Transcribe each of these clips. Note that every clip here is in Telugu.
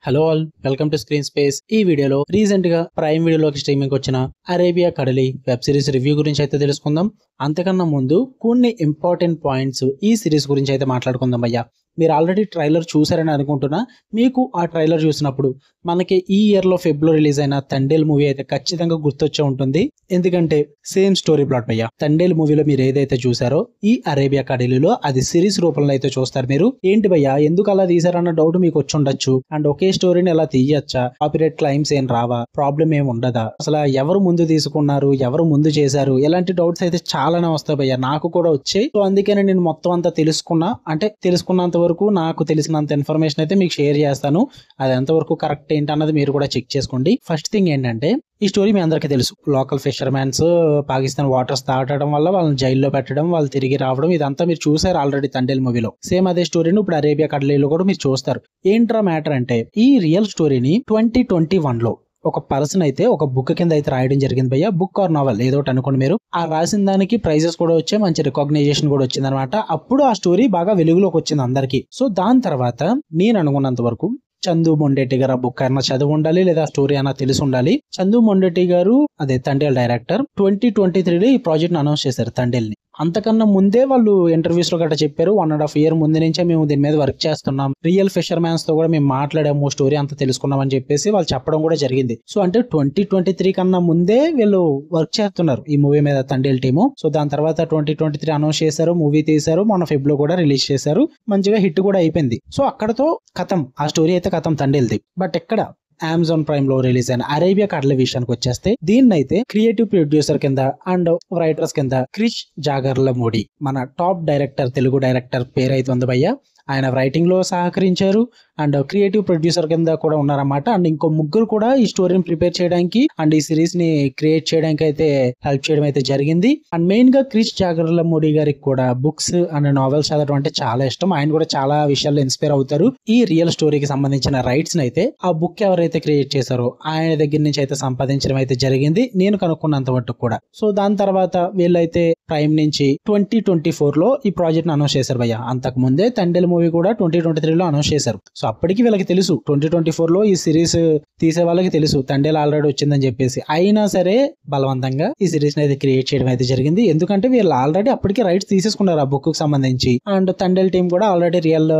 Hello all, welcome to screen space. ఈ వీడియోలో రీసెంట్ గా ప్రైమ్ వీడియోలోకి స్ట్రీమింగ్ వచ్చిన అరేబియా కడలి వెబ్ సిరీస్ రివ్యూ గురించి అయితే తెలుసుకుందాం. అంతకన్నా ముందు కొన్ని ఇంపార్టెంట్ పాయింట్స్ ఈ సిరీస్ గురించి అయితే మాట్లాడుకుందాం. అయ్యా, మీరు ఆల్రెడీ ట్రైలర్ చూసారని అనుకుంటున్నా. మీకు ఆ ట్రైలర్ చూసినప్పుడు మనకి ఈ ఇయర్ లో ఫెబ్లో రిలీజ్ అయిన తండేల్ మూవీ అయితే ఖచ్చితంగా గుర్తొచ్చే ఉంటుంది. ఎందుకంటే సేమ్ స్టోరీ ప్లాట్ భయ్యా. తండేల్ మూవీలో మీరు ఏదైతే చూసారో ఈ అరేబియా కడలిలో అది సిరీస్ రూపంలో అయితే చూస్తారు. మీరు ఏంటి భయ్యా, ఎందుకు అలా తీసారన్న డౌట్ మీకు వచ్చి ఉండొచ్చు. అండ్ ఒకే స్టోరీని ఎలా తీయచ్చా, కాపీరైట్ క్లైమ్స్ ఏం రావా, ప్రాబ్లం ఏం ఉండదా, అసలు ఎవరు ముందు తీసుకున్నారు, ఎవరు ముందు చేశారు, ఇలాంటి డౌట్స్ అయితే చాలానే వస్తాయి భయ్యా. నాకు కూడా వచ్చాయి. సో అందుకనే నేను మొత్తం అంతా తెలుసుకున్నంత వరకు నాకు తెలిసినంత ఇన్ఫర్మేషన్ అయితే మీకు షేర్ చేస్తాను. అది ఎంతవరకు కరెక్ట్ ఏంటి అన్నది మీరు కూడా చెక్ చేసుకోండి. ఫస్ట్ థింగ్ ఏంటంటే, ఈ స్టోరీ మీ అందరికీ తెలుసు. లోకల్ ఫిషర్మెన్స్ పాకిస్తాన్ వాటర్స్ దాటడం వల్ల వాళ్ళని జైల్లో పెట్టడం, వాళ్ళు తిరిగి రావడం, ఇదంతా మీరు చూసారు ఆల్రెడీ తండేల్ మూవీలో. సేమ్ అదే స్టోరీని ఇప్పుడు అరేబియా కడలిలో కూడా మీరు చూస్తారు. ఏంట్రా మ్యాటర్ అంటే, ఈ రియల్ స్టోరీని 2021 లో ఒక పర్సన్ అయితే ఒక బుక్ కింద అయితే రాయడం జరిగింది భయ్య. బుక్ ఆర్ నావెల్ ఏదో ఒకటి అనుకోండి మీరు. ఆ రాసిన దానికి ప్రైజెస్ కూడా వచ్చాయి, మంచి రికాగ్నైజేషన్ కూడా వచ్చింది అనమాట. అప్పుడు ఆ స్టోరీ బాగా వెలుగులోకి వచ్చింది అందరికి. సో దాని తర్వాత నేను అనుకున్నంత వరకు చందు మొండేటి గారు ఆ బుక్ అయినా చదివి ఉండాలి, లేదా స్టోరీ అయినా తెలిసి ఉండాలి. చందు మొండేటి గారు అదే తండేల్ డైరెక్టర్ 2023లో ఈ ప్రాజెక్ట్ ని అనౌన్స్ చేశారు తండేల్ ని. అంతకన్నా ముందే వాళ్ళు ఇంటర్వ్యూస్ లో గట్రా చెప్పారు, 1.5 year ముందు నుంచే మేము దీని మీద వర్క్ చేస్తున్నాం, రియల్ ఫిషర్మ్యాన్స్ తో కూడా మేము మాట్లాడాము, స్టోరీ అంతా తెలుసుకున్నాం అని చెప్పేసి వాళ్ళు చెప్పడం కూడా జరిగింది. సో అంటే 2023 కన్నా ముందే వీళ్ళు వర్క్ చేస్తున్నారు ఈ మూవీ మీద తండేల్ టీము. సో దాని తర్వాత 2023 అనౌన్స్ చేశారు, మూవీ తీశారు, మొన్న ఫెబ్లో కూడా రిలీజ్ చేశారు, మంచిగా హిట్ కూడా అయిపోయింది. సో అక్కడతో కథం, ఆ స్టోరీ అయితే కథం తండేల్ది. బట్ ఎక్కడ అమెజాన్ ప్రైమ్ లో రిలీజ్ అయిన అరేబియా కడలి విషయానికి వచ్చేస్తే, దీన్నైతే క్రియేటివ్ ప్రొడ్యూసర్ కింద అండ్ రైటర్స్ కింద క్రిష్ జాగర్లమూడి, మన టాప్ డైరెక్టర్, తెలుగు డైరెక్టర్ పేరు అయితే ఉంది భయ్య. ఆయన రైటింగ్ లో సహకరించారు అండ్ క్రియేటివ్ ప్రొడ్యూసర్ కింద కూడా ఉన్నారన్నమాట. అండ్ ఇంకో ముగ్గురు కూడా ఈ స్టోరీని ప్రిపేర్ చేయడానికి అండ్ ఈ సిరీస్ ని క్రియేట్ చేయడానికి అయితే హెల్ప్ చేయడం అయితే జరిగింది. అండ్ మెయిన్ గా క్రిష్ జాగర్లమూడి గారికి కూడా బుక్స్ అండ్ నావెల్స్ చదవడం అంటే చాలా ఇష్టం. ఆయన కూడా చాలా విషయాల్లో ఇన్స్పైర్ అవుతారు. ఈ రియల్ స్టోరీకి సంబంధించిన రైట్స్ అయితే ఆ బుక్ ఎవరైతే క్రియేట్ చేశారో ఆయన దగ్గర నుంచి అయితే సంపాదించడం అయితే జరిగింది, నేను కనుక్కున్నంత వరకు కూడా. సో దాని తర్వాత వీళ్ళైతే ప్రైమ్ నుంచి 2024లో ఈ ప్రాజెక్ట్ ని అనౌన్స్ చేశారు భయ్య. అంతకు ముందే తండేల్ మూవీ కూడా 2023లో అనౌన్స్ చేశారు. సో అప్పటికి వీళ్ళకి తెలుసు 2024లో ఈ సిరీస్ తీసే వాళ్ళకి తెలుసు తండేల్ ఆల్రెడీ వచ్చిందని చెప్పేసి. అయినా సరే బలవంతంగా ఈ సిరీస్ ని అయితే క్రియేట్ చేయడం అయితే జరిగింది. ఎందుకంటే వీళ్ళు ఆల్రెడీ అప్పటికి రైట్స్ తీసేసుకున్నారు ఆ బుక్ కు సంబంధించి. అండ్ తండేల్ టీం కూడా ఆల్రెడీ రియల్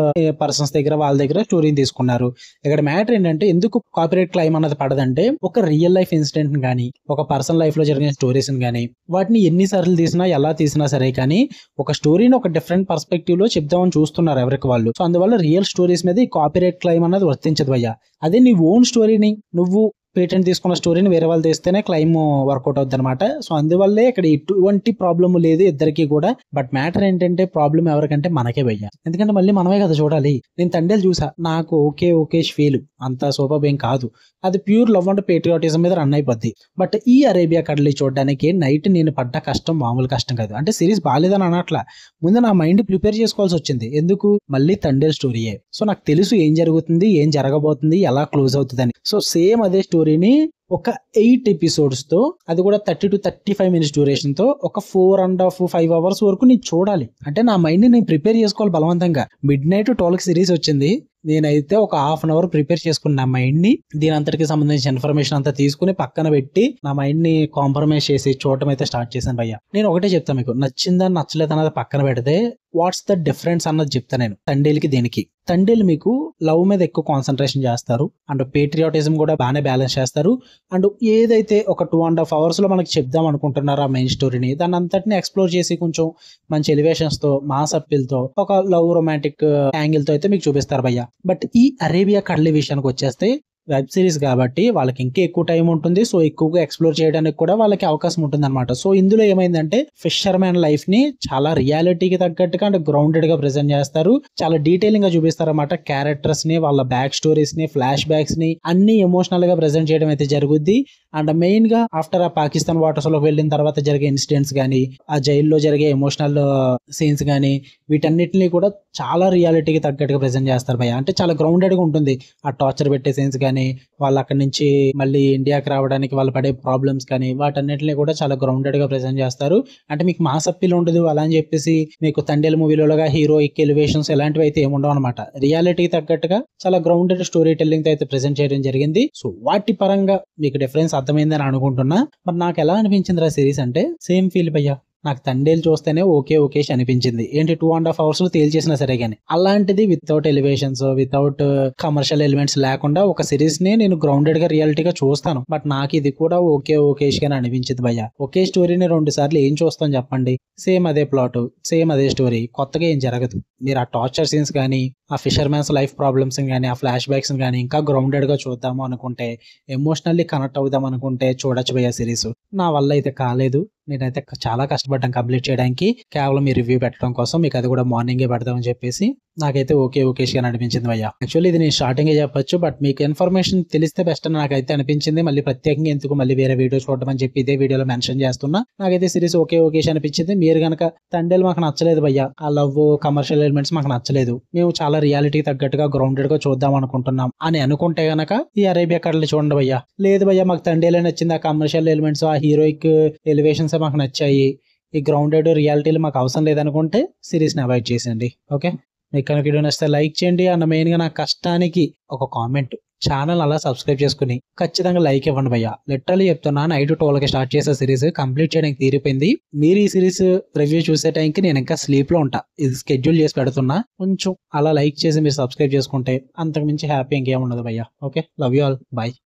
పర్సన్స్ దగ్గర వాళ్ళ దగ్గర స్టోరీని తీసుకున్నారు. ఇక్కడ మ్యాటర్ ఏంటంటే, ఎందుకు కాపీరైట్ క్లైమ్ అన్నది పడదంటే, ఒక రియల్ లైఫ్ ఇన్సిడెంట్ గానీ, ఒక పర్సన్ లైఫ్ లో జరిగిన స్టోరీస్ గానీ, వాటిని ఎన్నిసార్లు తీసినా ఎలా తీసినా సరే కానీ ఒక స్టోరీని ఒక డిఫరెంట్ పర్స్పెక్టివ్ లో చెప్దామని చూస్తున్నారు ఎవరికి వాళ్ళు. సో అందువల్ల రియల్ స్టోరీస్ మీద ఈ కాపీరైట్ క్లైమ్ అన్నది వర్తించదు భయ్యా. అదే నీ ఓన్ స్టోరీని, నువ్వు పేటెంట్ తీసుకున్న స్టోరీని వేరే వాళ్ళు తీస్తేనే క్లైమ్ వర్కౌట్ అవుతుంది అనమాట. సో అందువల్లే ఇక్కడ ఎటువంటి ప్రాబ్లం లేదు ఇద్దరికి కూడా. బట్ మ్యాటర్ ఏంటంటే, ప్రాబ్లం ఎవరికంటే మనకే భయ్యా. ఎందుకంటే మళ్ళీ మనమే కదా చూడాలి. నేను తండేల్ చూసా, నాకు ఓకే ఫీల్, అంత సూపర్ ఏం కాదు. అది ప్యూర్ లవ్ అండ్ పేట్రియాటిజం మీద రన్ అయిపోద్ది. బట్ ఈ అరేబియా కడలి చూడడానికి నైట్ నేను పడ్డ కష్టం మామూలు కష్టం కాదు. అంటే సిరీస్ బాగాలేదని అనట్లా, ముందు నా మైండ్ ప్రిపేర్ చేసుకోవాల్సి వచ్చింది. ఎందుకు, మళ్ళీ తండేల్ స్టోరీయే. సో నాకు తెలుసు ఏం జరుగుతుంది, ఏం జరగబోతుంది, ఎలా క్లోజ్ అవుతుందని. సో సేమ్ అదే స్టోరీని ఒక 8 episodes తో, అది కూడా 30 to 35 minutes డ్యూరేషన్ తో, ఒక 4.5 hours వరకు నేను చూడాలి. అంటే నా మైండ్ ని నేను ప్రిపేర్ చేసుకోవాలి బలవంతంగా. midnight 12 సిరీస్ వచ్చింది, నేనైతే ఒక 1/2 hour ప్రిపేర్ చేసుకుని నా మైండ్ ని, దీని అంతటికి సంబంధించిన ఇన్ఫర్మేషన్ అంతా తీసుకుని పక్కన పెట్టి నా మైండ్ ని కాంప్రమైజ్ చేసి చూడటం అయితే స్టార్ట్ చేశాను భయ్య. నేను ఒకటే చెప్తాను మీకు, నచ్చిందని నచ్చలేదు అన్నది పక్కన పెడితే వాట్స్ ద డిఫరెన్స్ అన్నది చెప్తా నేను తండేల్ కి దీనికి. తండేల్ మీకు లవ్ మీద ఎక్కువ కాన్సన్ట్రేషన్ చేస్తారు అండ్ పేట్రియాటిజం కూడా బాగానే బ్యాలెన్స్ చేస్తారు. అండ్ ఏదైతే ఒక 2.5 hours లో మనకి చెప్దాం అనుకుంటున్నారో ఆ మెయిన్ స్టోరీని, దాన్ని అంతటిని ఎక్స్ప్లోర్ చేసి కొంచెం మంచి ఎలివేషన్స్ తో, మాస్ అప్పీల్ తో, ఒక లవ్ రొమాంటిక్ యాంగిల్ తో అయితే మీకు చూపిస్తారు భయ్య. బట్ ఈ అరేబియా కడలి విషయానికి వచ్చేస్తే, వెబ్ సిరీస్ కాబట్టి వాళ్ళకి ఇంకా ఎక్కువ టైం ఉంటుంది. సో ఎక్కువగా ఎక్స్ప్లోర్ చేయడానికి కూడా వాళ్ళకి అవకాశం ఉంటుంది అనమాట. సో ఇందులో ఏమైందంటే, ఫిషర్ మ్యాన్ లైఫ్ ని చాలా రియాలిటీకి తగ్గట్టుగా అంటే గ్రౌండెడ్ గా ప్రెజెంట్ చేస్తారు. చాలా డీటెయిలింగ్ గా చూపిస్తారు అనమాట. క్యారెక్టర్స్ ని, వాళ్ళ బ్యాక్ స్టోరీస్ ని, ఫ్లాష్ బ్యాక్స్ ని అన్ని ఎమోషనల్ గా ప్రెజెంట్ చేయడం అయితే జరుగుద్ది. అండ్ మెయిన్ గా ఆఫ్టర్ ఆ పాకిస్తాన్ వాటర్స్ లోకి వెళ్ళిన తర్వాత జరిగే ఇన్సిడెంట్స్ గానీ, ఆ జైల్లో జరిగే ఎమోషనల్ సీన్స్ గానీ, వీటన్నిటిని కూడా చాలా రియాలిటీకి తగ్గట్టుగా ప్రెజెంట్ చేస్తారు భయ్య. అంటే చాలా గ్రౌండెడ్ గా ఉంటుంది. ఆ టార్చర్ పెట్టే సీన్స్ గానీ, కానీ వాళ్ళు అక్కడి నుంచి మళ్ళీ ఇండియాకి రావడానికి వాళ్ళు పడే ప్రాబ్లమ్స్ కానీ వాటన్నిటిని కూడా చాలా గ్రౌండెడ్ గా ప్రెజెంట్ చేస్తారు. అంటే మీకు మాస్ అప్పీల్ ఉండదు అలా అని చెప్పేసి మీకు తండేల్ మూవీలోగా హీరోయిక్ ఎలివేషన్స్ ఇలాంటివి అయితే ఏముండవు అనమాట. రియాలిటీ తగ్గట్టుగా చాలా గ్రౌండెడ్ స్టోరీ టెల్లింగ్ అయితే ప్రెజెంట్ చేయడం జరిగింది. సో వాటి పరంగా మీకు డిఫరెన్స్ అర్థమైందని అనుకుంటున్నా. మరి నాకు ఎలా అనిపించింది ఆ సిరీస్ అంటే సేమ్ ఫీల్ భయ్యా. నాకు తండేలు చూస్తేనే ఓకేష్ అనిపించింది. ఏంటి 2.5 hours లో తేల్చేసినా సరే కానీ అలాంటిది without elevations without commercial elements లేకుండా ఒక సిరీస్ ని నేను గ్రౌండెడ్ గా రియాలిటీగా చూస్తాను. బట్ నాకు ఇది కూడా ఓకేష్ గానే అనిపించింది భయ్య. ఒకే స్టోరీని 2 సార్లు ఏం చూస్తాం చెప్పండి. సేమ్ అదే ప్లాట్, సేమ్ అదే స్టోరీ, కొత్తగా ఏం జరగదు. మీరు ఆ టార్చర్ సీన్స్ కానీ ఆ ఫిషర్ మ్యాన్స్ లైఫ్ ప్రాబ్లమ్స్ కానీ ఆ ఫ్లాష్ బ్యాక్స్ కానీ ఇంకా గ్రౌండెడ్ గా చూద్దాము అనుకుంటే, ఎమోషనల్లీ కనెక్ట్ అవుదాం అనుకుంటే చూడొచ్చు భయ్య సిరీస్. నా వల్ల అయితే కాలేదు. నేనైతే చాలా కష్టపడ్డాను కంప్లీట్ చేయడానికి, కేవలం ఈ రివ్యూ పెట్టడం కోసం. మీకు అది కూడా మార్నింగే పెడదామని చెప్పేసి నాకైతే ఓకేష్ గా అనిపించింది భయ్య. యాక్చువల్లీ ఇది నేను స్టార్టింగ్ చెప్పొచ్చు, బట్ మీకు ఇన్ఫర్మేషన్ తెలిస్తే బెస్ట్ అని నాకైతే అనిపించింది. మళ్ళీ ప్రత్యేకంగా ఎందుకు మళ్ళీ వేరే వీడియో చూడడం అని చెప్పి ఇదే వీడియోలో మెన్షన్ చేస్తున్నా. నాకైతే సిరీస్ ఓకేష్ అనిపించింది. మీరు కనుక తండేలు మాకు నచ్చలేదు భయ్య, ఆ లవ్ కమర్షియల్ ఎలిమెంట్స్ మాకు నచ్చలేదు, మేము చాలా రియాలిటీ తగ్గట్టుగా గ్రౌండెడ్ గా చూద్దాం అనుకుంటున్నాం అని అనుకుంటే గనక ఈ అరేబియా కడలు చూడండి భయ్య. లేదు భయ్య మాకు తండేలే నచ్చింది, ఆ కమర్షియల్ ఎలిమెంట్స్ ఆ హీరోయిక్ ఎలివేషన్స్ మాకు నచ్చాయి, ఈ గ్రౌండెడ్ రియాలిటీలు మాకు అవసరం లేదనుకుంటే సిరీస్ ని అవాయిడ్ చేసేయండి. ఓకే, మీకు కనుక వీడియో నచ్చితే లైక్ చేయండి. అండ్ మెయిన్ గా నా కష్టానికి ఒక కామెంట్, ఛానల్ అలా సబ్స్క్రైబ్ చేసుకుని ఖచ్చితంగా లైక్ ఇవ్వండి భయ్య. లిటరల్లీ చెప్తున్నా, 9-12 స్టార్ట్ చేసే సిరీస్ కంప్లీట్ చేయడానికి తీరిపోయింది. మీరు ఈ సిరీస్ రివ్యూ చూసే టైంకి నేను ఇంకా స్లీప్ లో ఉంటా. ఇది స్కెడ్యూల్ చేసి పెడుతున్నా. కొంచెం అలా లైక్ చేసి మీరు సబ్స్క్రైబ్ చేసుకుంటే అంతకు మించి హ్యాపీ ఇంకేం ఉండదు భయ్య. Okay, love you all, bye.